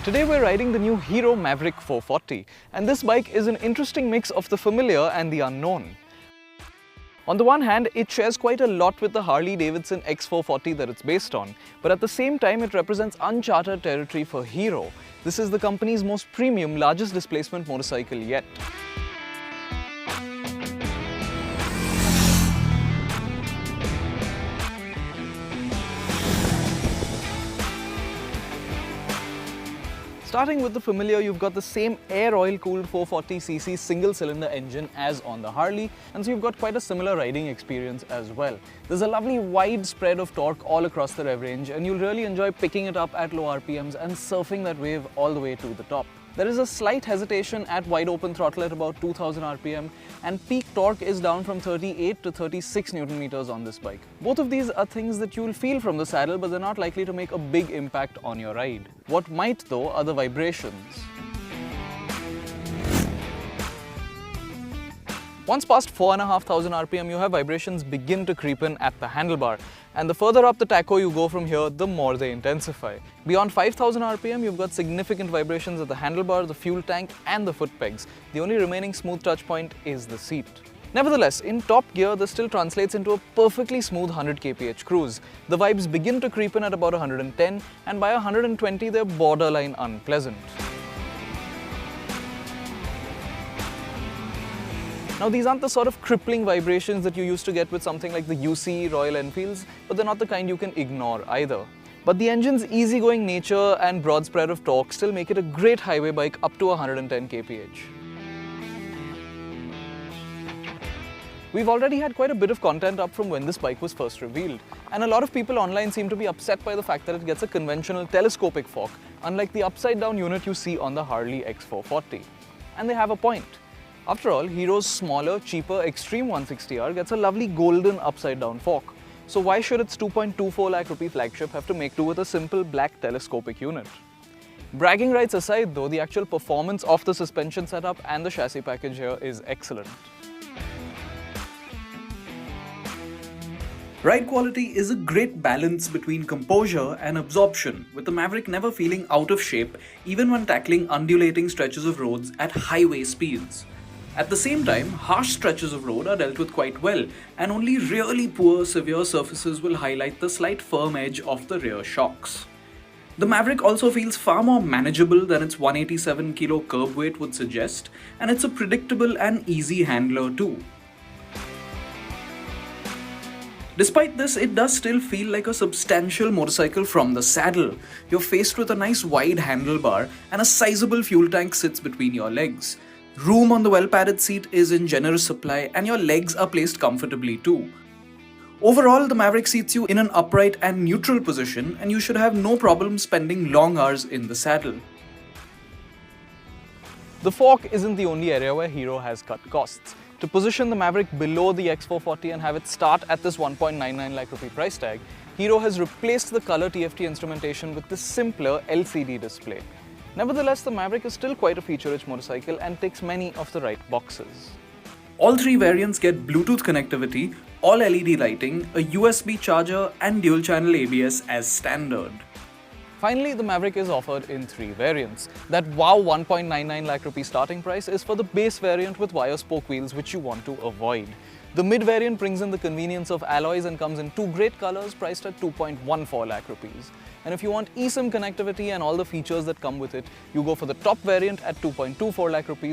Today we're riding the new Hero Mavrick 440, and this bike is an interesting mix of the familiar and the unknown. On the one hand, it shares quite a lot with the Harley-Davidson X440 that it's based on, but at the same time it represents uncharted territory for Hero. This is the company's most premium, largest displacement motorcycle yet. Starting with the familiar, you've got the same air oil-cooled 440cc single-cylinder engine as on the Harley, and so you've got quite a similar riding experience as well. There's a lovely wide spread of torque all across the rev range, and you'll really enjoy picking it up at low RPMs and surfing that wave all the way to the top. There is a slight hesitation at wide open throttle at about 2000 RPM, and peak torque is down from 38 to 36 Nm on this bike. Both of these are things that you'll feel from the saddle, but they're not likely to make a big impact on your ride. What might though are the vibrations. Once past 4,500 RPM, you have vibrations begin to creep in at the handlebar, and the further up the tacho you go from here, the more they intensify. Beyond 5,000 RPM, you've got significant vibrations at the handlebar, the fuel tank and the foot pegs. The only remaining smooth touch point is the seat. Nevertheless, in top gear, this still translates into a perfectly smooth 100 kph cruise. The vibes begin to creep in at about 110, and by 120 they're borderline unpleasant. Now, these aren't the sort of crippling vibrations that you used to get with something like the UC Royal Enfields, but they're not the kind you can ignore either. But the engine's easygoing nature and broad spread of torque still make it a great highway bike up to 110 kph. We've already had quite a bit of content up from when this bike was first revealed, and a lot of people online seem to be upset by the fact that it gets a conventional telescopic fork, unlike the upside-down unit you see on the Harley X440. And they have a point. After all, Hero's smaller, cheaper Extreme 160R gets a lovely golden upside-down fork. So why should its 2.24 lakh rupee flagship have to make do with a simple black telescopic unit? Bragging rights aside though, the actual performance of the suspension setup and the chassis package here is excellent. Ride quality is a great balance between composure and absorption, with the Mavrick never feeling out of shape even when tackling undulating stretches of roads at highway speeds. At the same time, harsh stretches of road are dealt with quite well, and only really poor, severe surfaces will highlight the slight firm edge of the rear shocks. The Mavrick also feels far more manageable than its 187 kilo curb weight would suggest, and it's a predictable and easy handler too. Despite this, it does still feel like a substantial motorcycle from the saddle. You're faced with a nice wide handlebar, and a sizable fuel tank sits between your legs. Room on the well-padded seat is in generous supply, and your legs are placed comfortably too. Overall, the Mavrick seats you in an upright and neutral position, and you should have no problem spending long hours in the saddle. The fork isn't the only area where Hero has cut costs. To position the Mavrick below the X440 and have it start at this 1.99 lakh rupee price tag, Hero has replaced the color TFT instrumentation with this simpler LCD display. Nevertheless, the Mavrick is still quite a feature-rich motorcycle and ticks many of the right boxes. All three variants get Bluetooth connectivity, all LED lighting, a USB charger and dual-channel ABS as standard. Finally, the Mavrick is offered in three variants. That wow 1.99 lakh rupee starting price is for the base variant with wire spoke wheels, which you want to avoid. The mid variant brings in the convenience of alloys and comes in two great colors priced at 2.14 lakh rupees. And if you want eSIM connectivity and all the features that come with it, you go for the top variant at 2.24 lakh rupees